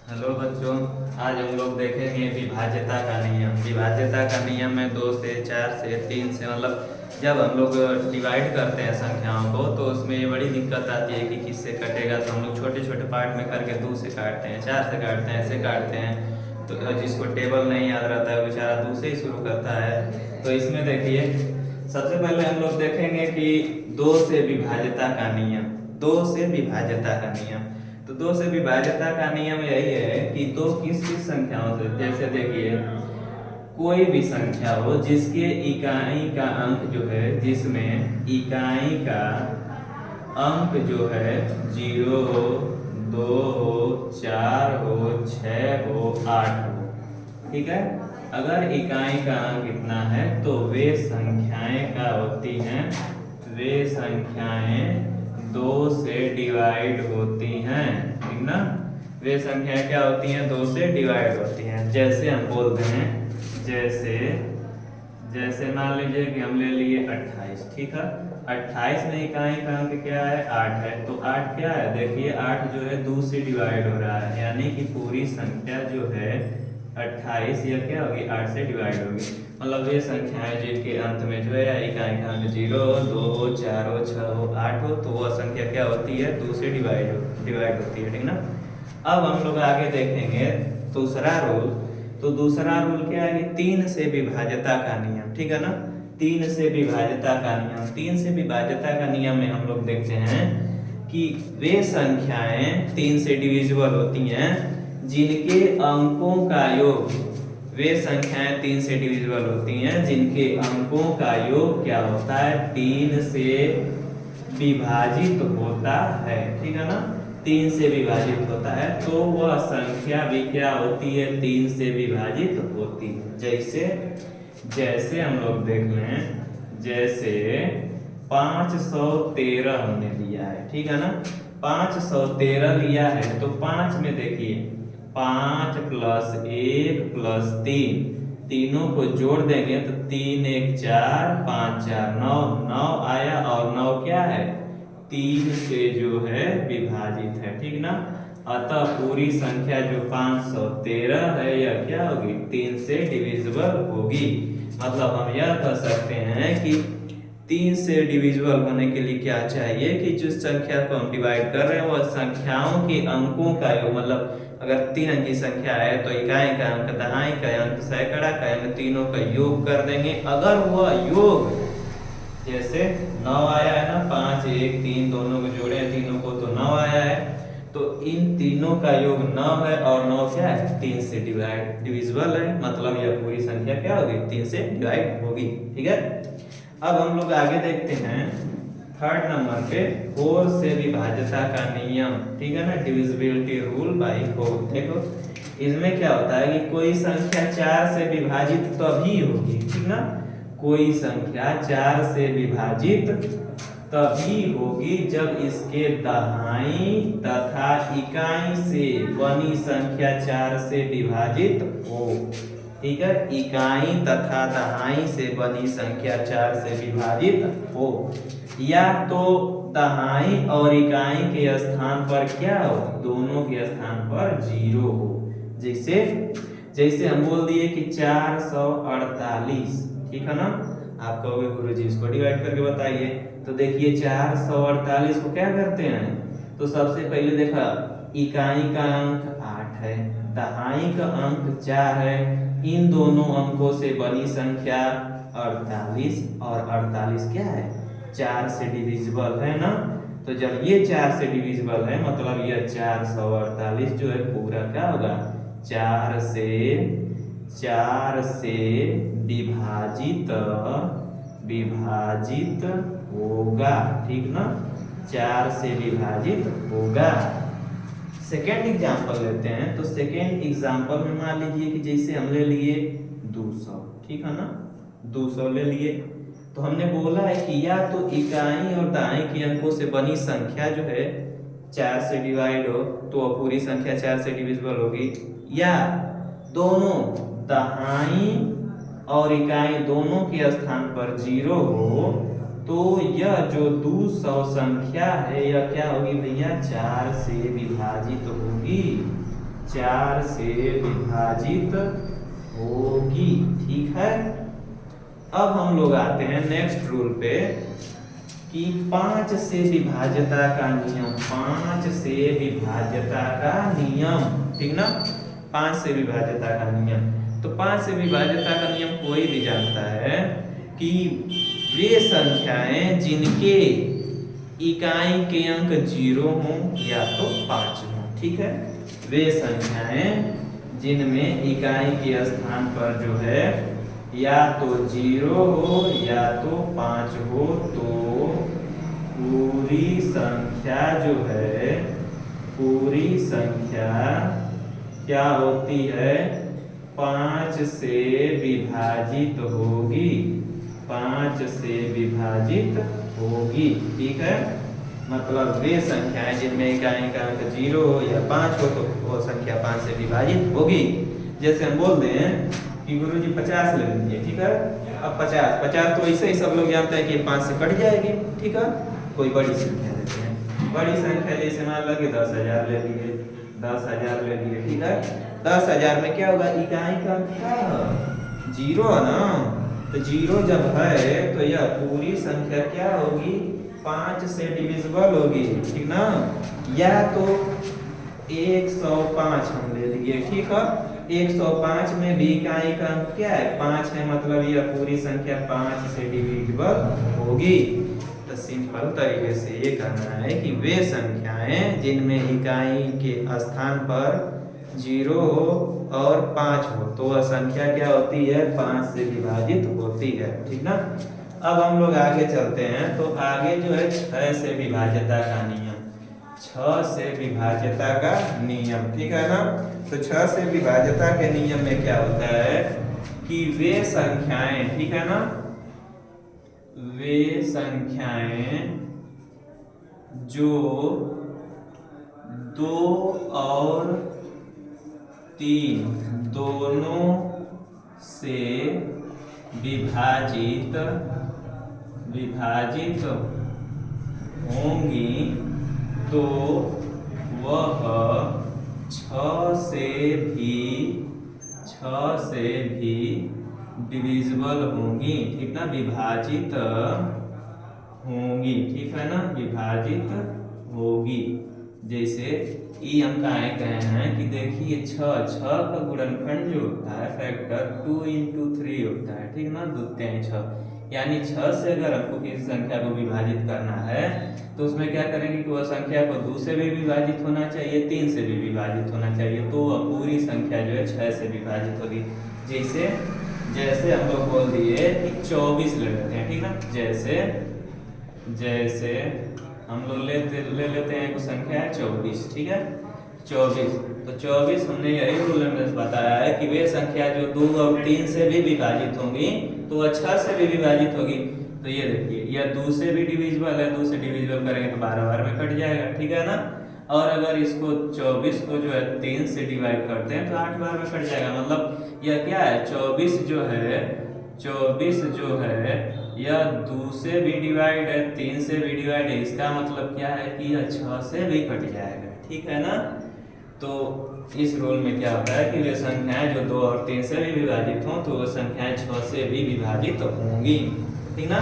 Hello बच्चों, आज हम लोग देखेंगे विभाज्यता का नियम। विभाज्यता का नियम में 2 से 4 से 3 से मतलब जब हम लोग डिवाइड करते हैं संख्याओं को तो उसमें ये बड़ी दिक्कत आती है कि किससे कटेगा। तो हम लोग छोटे छोटे पार्ट में करके 2 से काटते हैं, 4 से काटते हैं, ऐसे काटते हैं। तो जिसको टेबल नहीं याद रहता है बेचारा 2 से ही शुरू करता है। तो इसमें देखिए, सबसे पहले हम लोग देखेंगे कि 2 से विभाज्यता का नियम। 2 से विभाज्यता का नियम, तो 2 से विभाज्यता का नियम यही है कि दो किस किस संख्याओं से, जैसे देखिए कोई भी संख्या हो जिसके इकाई का अंक जो है, जिसमें इकाई का अंक जो है 0 हो, 2 हो, 4 हो, 6 हो, 8 हो, ठीक है। अगर इकाई का अंक इतना है तो वे संख्याएं क्या होती हैं, वे संख्याएं 2 से डिवाइड होती हैं, ठीक ना। वे संख्याएं क्या होती हैं, 2 से डिवाइड होती हैं। जैसे हम बोलते हैं, जैसे जैसे मान लीजिए कि हम ले लिए 28, ठीक है। 28 में इकाई का अंक क्या है, 8 है। तो 8 क्या है, देखिए 8 जो है 2 से डिवाइड हो रहा है, यानी कि पूरी संख्या जो है 28 यह क्या होगी, 8 से डिवाइड होगी। मतलब ये संख्याएं जिनके अंत में जो है इकाई का अंक 0, 2, 4, 6, 8 हो, तो वह संख्या क्या होती है, 2 से डिवाइड होती है, ठीक ना। अब हम लोग आगे देखेंगे दूसरा रूल। तो दूसरा रूल क्या है, 3 से विभाज्यता का नियम, ठीक है ना। 3 से विभाज्यता का नियम, 3 से विभाज्यता का नियम में हम लोग देखते हैं कि वे संख्याएं 3 से डिविजिबल होती हैं जिनके अंकों का योग, वे संख्याएं 3 से डिविजिबल होती हैं जिनके अंकों का योग क्या होता है, 3 से विभाजित होता है, ठीक है ना। 3 से विभाजित होता है तो वह संख्या भी क्या होती है, 3 से विभाजित होती है। जैसे जैसे हम लोग देख लें, जैसे 513 हमने लिया है, ठीक है ना। 513 लिया है तो 5 में देखिए 5 + 1 + 3, तीनों को जोड़ देंगे तो 3 1 4 5 4 9 9 आया, और 9 क्या है, 3 से जो है विभाजित है, ठीक ना। अतः पूरी संख्या जो 513 है यह क्या होगी, 3 से डिविजिबल होगी। मतलब हम यह कह सकते हैं कि 3 से डिविजिबल होने के लिए क्या चाहिए कि जिस संख्या को हम डिवाइड कर रहे हैं वह संख्याओं के अंकों का योग, मतलब अगर 3 अंक की संख्या है तो इकाई का अंक, दहाई का अंक, सैकड़ा का अंक, तीनों का योग कर देंगे। अगर वह योग जैसे 9 आया है ना, 5 1 3 दोनों को जोड़े तीनों को तो 9 आया है, तो इन तीनों का योग 9 है, और 9 क्या है, 3 से डिविजिबल है, मतलब यह पूरी संख्या क्या होगी, 3 से डिवाइड होगी, ठीक है। अब हम लोग आगे देखते हैं थर्ड नंबर पे 4 से विभाज्यता का नियम, ठीक है ना, डिविजिबिलिटी रूल बाय 4। देखो इसमें क्या होता है कि कोई संख्या 4 से विभाजित तभी होगी, ठीक ना। कोई संख्या 4 से विभाजित तभी होगी जब इसके दहाई तथा इकाई से बनी संख्या 4 से विभाजित हो, ठीक है। इकाई तथा दहाई से बनी संख्या 4 से विभाजित हो, या तो दहाई और इकाई के स्थान पर क्या हो, दोनों के स्थान पर 0 हो। जैसे जैसे हम बोल दिए कि 448, ठीक है ना। आप कहोगे गुरुजी इसको डिवाइड करके बताइए, तो देखिए 448 को क्या करते हैं, तो सबसे पहले देखा इकाई का अंक 8 है, दहाई का अंक 4 है, इन दोनों अंकों से बनी संख्या 48, और 48 क्या है, 4 से डिविजिबल है ना। तो जब ये 4 से डिविजिबल है मतलब यह 448 जो है पूरा क्या होगा, 4 से विभाजित होगा, ठीक ना, 4 से विभाजित होगा। सेकेंड एग्जाम्पल लेते हैं, तो सेकेंड एग्जाम्पल में मान लीजिए कि जैसे हम ले लिए 200, ठीक है ना, 200 ले लिए, तो हमने बोला है कि या तो इकाई और दहाई के अंकों से बनी संख्या जो है 4 से डिवाइड हो तो वह पूरी संख्या 4 से डिविजिबल होगी, या दोनों दहाई और इकाई दोनों के स्थान पर 0 हो तो यह जो 200 संख्या है यह क्या होगी भैया, 4 से विभाजित होगी, 4 से विभाजित होगी। ठीक है, अब हम लोग आते हैं नेक्स्ट रूल पे कि 5 से विभाज्यता का नियम। 5 से विभाज्यता का नियम, ठीक ना, 5 से विभाज्यता का नियम। तो 5 से विभाज्यता का नियम कोई भी जानता है कि वे संख्याएं जिनके इकाई के अंक 0 हों या तो 5 हों। ठीक है, वे संख्याएं जिनमें इकाई के स्थान पर जो है या तो 0 हो या तो 5 हो, तो पूरी संख्या जो है, पूरी संख्या क्या होती है, 5 से विभाजित होगी। 5 से विभाजित होगी। ठीक है, मतलब वे संख्याएं जिनमें इकाई का अंक 0 हो या 5 हो, तो वो संख्या 5 से विभाजित होगी। जैसे हम बोल दें कि गुरुजी 50 ले लीजिए। ठीक है, अब 50 तो ऐसे ही सब लोग जानते हैं कि 5 से कट जाएगी। ठीक है, कोई बड़ी संख्या लेते हैं। बड़ी संख्या जैसे मान लो कि 10,000 ले लिए, 10,000 ले लिए। ठीक है, 10,000 में क्या होगा, इकाई का अंक क्या है, 0 है ना, तो 0 जब है तो यह पूरी संख्या क्या होगी, 5 से डिविजिबल होगी। ठीक ना, या तो 105 हम ले लिए। ठीक है, 105 में भी इकाई का अंक क्या है, 5 है, मतलब यह पूरी संख्या 5 से डिविजिबल होगी। तो सिंपल तरीके से ये कहना है कि वे संख्याएं जिनमें इकाई के स्थान पर 0 हो और 5 हो, तो वह संख्या क्या होती है, 5 से विभाजित होती है। ठीक ना, अब हम लोग आगे चलते हैं। तो आगे जो है 6 से विभाज्यता का नियम, 6 से विभाज्यता का नियम। ठीक है ना, तो 6 से विभाज्यता के नियम में क्या होता है कि वे संख्याएं, ठीक है ना, वे संख्याएं जो 2 और 3 दोनों से विभाजित होंगी, तो वह 6 से भी डिविजिबल होंगी। ठीक ना, विभाजित होंगी। ठीक है ना, विभाजित होगी। जैसे ई हम कहे हैं कि देखिए 6 का गुणनखंड जो होता है, फैक्टर 2 × 3 होता है। ठीक ना, 2 × 6, यानी 6 से अगर हमको किसी संख्या को विभाजित करना है तो उसमें क्या करेंगे कि वह संख्या को 2 से भी विभाजित होना चाहिए, 3 से भी विभाजित होना चाहिए, तो वह पूरी संख्या जो है 6 से विभाजित होगी। जैसे हम लोग बोल दिए कि 24 ले लेते हैं। ठीक ना, जैसे हम लोग ले लेते हैं, एक संख्या है 24। ठीक है, 24, तो 24 हमने यही रूल में बताया है कि वे संख्या जो 2 और 3 से भी विभाजित होंगी, तो वह 6 से भी विभाजित होगी। तो ये देखिए, यह 2 से भी डिविजिबल है, 2 से डिविजिबल करेंगे तो 12 में कट जाएगा। ठीक है ना, और अगर इसको 24 को जो है 3 से डिवाइड करते हैं तो 8 बार में कट जाएगा। मतलब यह क्या है, 24 जो है यह 2 से भी डिवाइड है, 3 से भी डिवाइड है। इसका मतलब क्या है कि यह 6 से भी कट जाएगा। ठीक है ना, तो इस रूल में क्या होता है कि वे संख्याएं जो 2 और 3 से भी विभाजित हों, तो वो संख्याएं 6 से भी विभाजित होंगी। ठीक ना,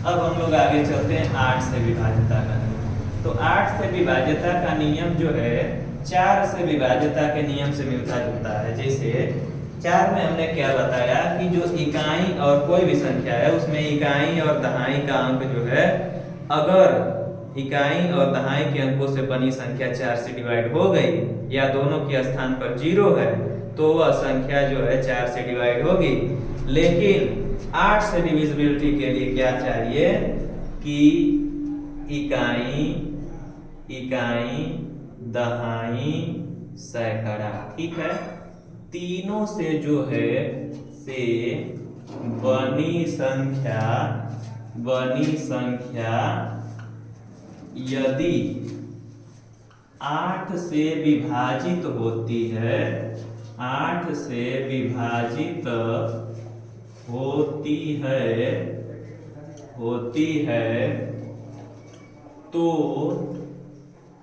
अब हम लोग आगे चलते हैं 8 से विभाज्यता का नियम। तो 8 से विभाज्यता का नियम जो है 4 से विभाज्यता के नियम से मिलता जुलता है। जैसे 4 में हमने क्या बताया कि जो इकाई और कोई भी संख्या है उसमें इकाई और दहाई का अंक जो है, अगर इकाई और दहाई के अंकों से बनी संख्या 4 से डिवाइड हो गई या दोनों के स्थान पर 0 है, तो वह संख्या जो है 4 से डिवाइड होगी। लेकिन 8 से डिविजिबिलिटी के लिए क्या चाहिए कि इकाई दहाई सैकड़ा। ठीक है, तीनों से जो है से बनी संख्या यदि 8 से विभाजित होती है, 8 से विभाजित होती है तो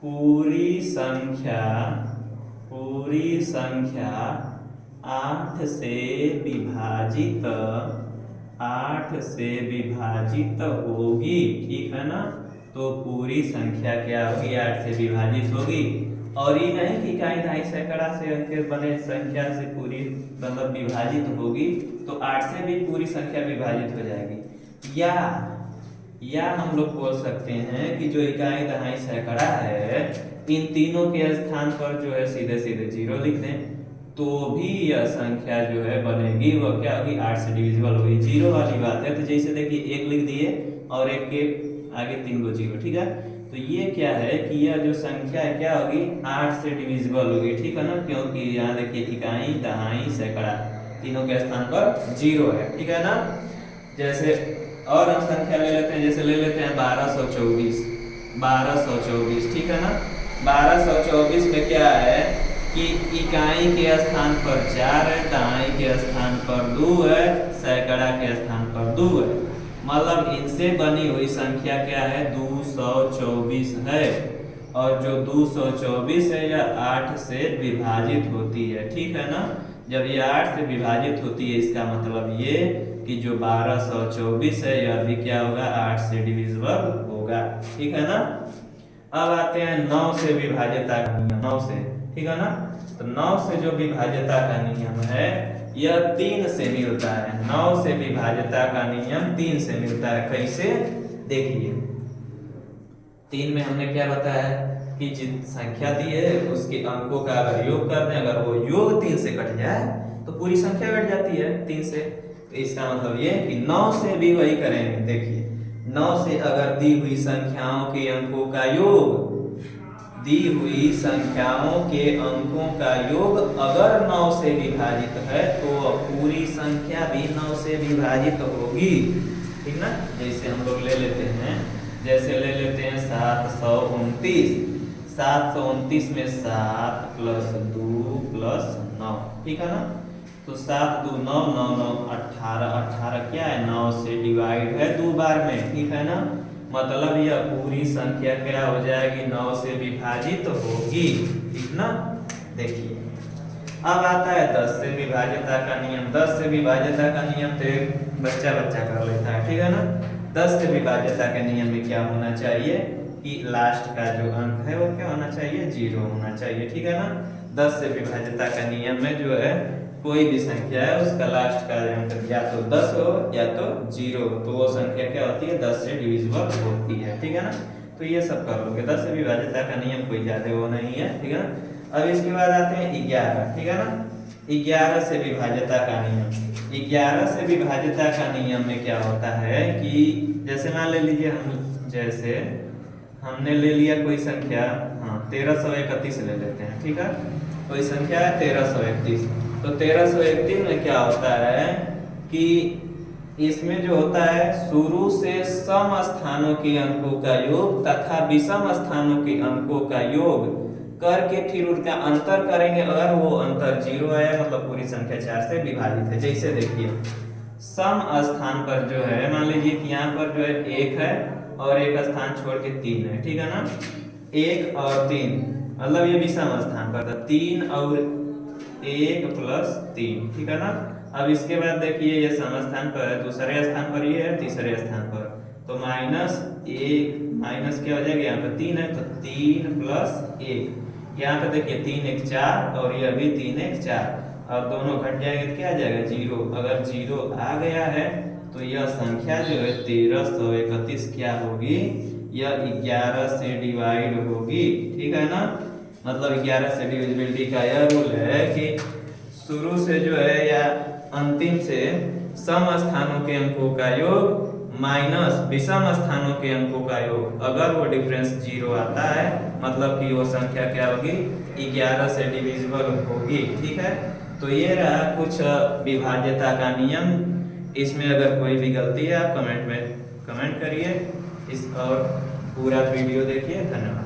पूरी पूरी संख्या 8 से विभाजित होगी, ठीक है ना। तो पूरी संख्या क्या होगी, 8 से विभाजित होगी। और ये नहीं कि इकाई दहाई सैकड़ा से अंक बने संख्या से पूरी मतलब विभाजित होगी, तो 8 से भी पूरी संख्या विभाजित हो जाएगी। या हम लोग बोल सकते हैं कि जो इकाई दहाई सैकड़ा है, इन तीनों के स्थान पर जो है सीधे सीधे 0 लिख दें, तो भी यह संख्या जो है बनेगी वो क्या होगी, 8 से डिविजिबल होगी। 0 वाली बात है, तो जैसे देखिए 1 लिख दिए और 1 के आगे 3 को 0, ठीक है। तो ये क्या है कि यह जो संख्या है क्या होगी, 8 से डिविजिबल होगी, ठीक है ना। क्योंकि यहाँ देखिए इकाई दहाई सैकड़ा तीनों के स्थान पर 0 है, ठीक है ना। जैसे और हम संख्या ले लेते हैं, जैसे ले लेते हैं 1224, ठीक है ना। 1224 में क्या है कि इकाई के स्थान पर 4 है, दहाई के स्थान पर 2 है, सैकड़ा के स्थान पर 2 है। मतलब इनसे बनी हुई संख्या क्या है, 224 है। और जो 224 है यह 8 से विभाजित होती है, ठीक है ना। जब ये 8 से विभाजित होती है, इसका मतलब ये कि जो 1224 है यह भी क्या होगा, 8 से डिविजिबल होगा, ठीक है ना। अब आते हैं 9 से विभाज्यता का नियम, 9 से, ठीक है ना। तो 9 से जो विभाज्यता का नियम है यह 3 से मिलता है। 9 से विभाज्यता का नियम 3 से मिलता है। कैसे, देखिए 3 में हमने क्या बताया कि जित संख्या दी है उसके अंकों का अगर योग कर दें, अगर वो योग 3 से कट जाए तो पूरी संख्या कट जाती है 3 से। तो इसका मतलब ये कि 9 से भी वही करेंगे। देखिए 9 से अगर दी हुई संख्याओं के अंकों का योग, अगर 9 से विभाजित है तो पूरी संख्या भी 9 से विभाजित होगी, ठीक ना। जैसे हम लोग ले लेते हैं, जैसे ले लेते हैं 729, 729 में 7 + 2 + 9, ठीक है ना। तो 7 2 9 9 9 18, 18 क्या है, 9 से डिवाइड है 2 बार में, ठीक है ना। मतलब यह पूरी संख्या क्या हो जाएगी, 9 से विभाजित होगी, ठीक ना। देखिए अब आता है 10 से विभाज्यता का नियम। 10 से विभाज्यता का नियम तो बच्चा कर लेता है, ठीक है ना। 10 से विभाज्यता के नियम में क्या होना चाहिए कि लास्ट का जो अंक है वो क्या होना चाहिए, 0 होना चाहिए, ठीक है ना। 10 से विभाज्यता का नियम में जो है कोई भी संख्या है उसका लास्ट का अंक या तो 10 हो या तो 0 हो, तो वो संख्या क्या होती है, 10 से डिविजिबल होती है, ठीक है ना। तो ये सब कर लोगे। 10 से विभाज्यता का नियम कोई ज्यादा वो नहीं है, ठीक है ना। अब इसके बाद आते हैं 11, ठीक है ना। 11 से विभाज्यता का नियम। 11 से विभाज्यता का नियम में क्या होता है कि जैसे मान ले लीजिए जैसे हमने ले लिया कोई संख्या, 1331 ले लेते हैं, ठीक है। कोई संख्या है 1331, तो 1331 में क्या होता है कि इसमें जो होता है शुरू से सम स्थानों के अंकों का योग तथा विषम स्थानों के अंकों का योग करके फिर उनका अंतर करेंगे। अगर वो अंतर 0 आया मतलब पूरी संख्या 4 से विभाजित है। जैसे देखिए सम स्थान पर जो है, मान लीजिए कि यहाँ पर जो है 1 है और एक स्थान छोड़ के 3 है, ठीक है ना। 1 और 3 मतलब ये विषम स्थान पर था, 3 और 1 + 3, ठीक है ना। अब इसके बाद देखिए ये सम स्थान पर है, दूसरे स्थान पर ये है, तीसरे स्थान पर, तो -1 माइनस क्या हो जाएगा, यहाँ पर 3 है तो 3 + 1, यहाँ पे देखिए 3 1 4 और ये अभी 3 1 4, अब दोनों घट जाएंगे तो क्या आ जाएगा 0। अगर 0 आ गया है तो यह संख्या जो है 1331 क्या होगी, यह 11 से डिवाइड होगी, ठीक है ना। मतलब 11 से डिविजिबिलिटी का यह रूल है कि शुरू से जो है या अंतिम से सम स्थानों के अंकों का योग माइनस विषम स्थानों के अंकों का योग, अगर वो डिफरेंस 0 आता है मतलब कि वो संख्या क्या होगी, 11 से डिविजिबल होगी, ठीक है। तो ये रहा कुछ विभाज्यता का नियम। इसमें अगर कोई भी गलती है आप कमेंट में कमेंट करिए, इस और पूरा वीडियो देखिए। धन्यवाद।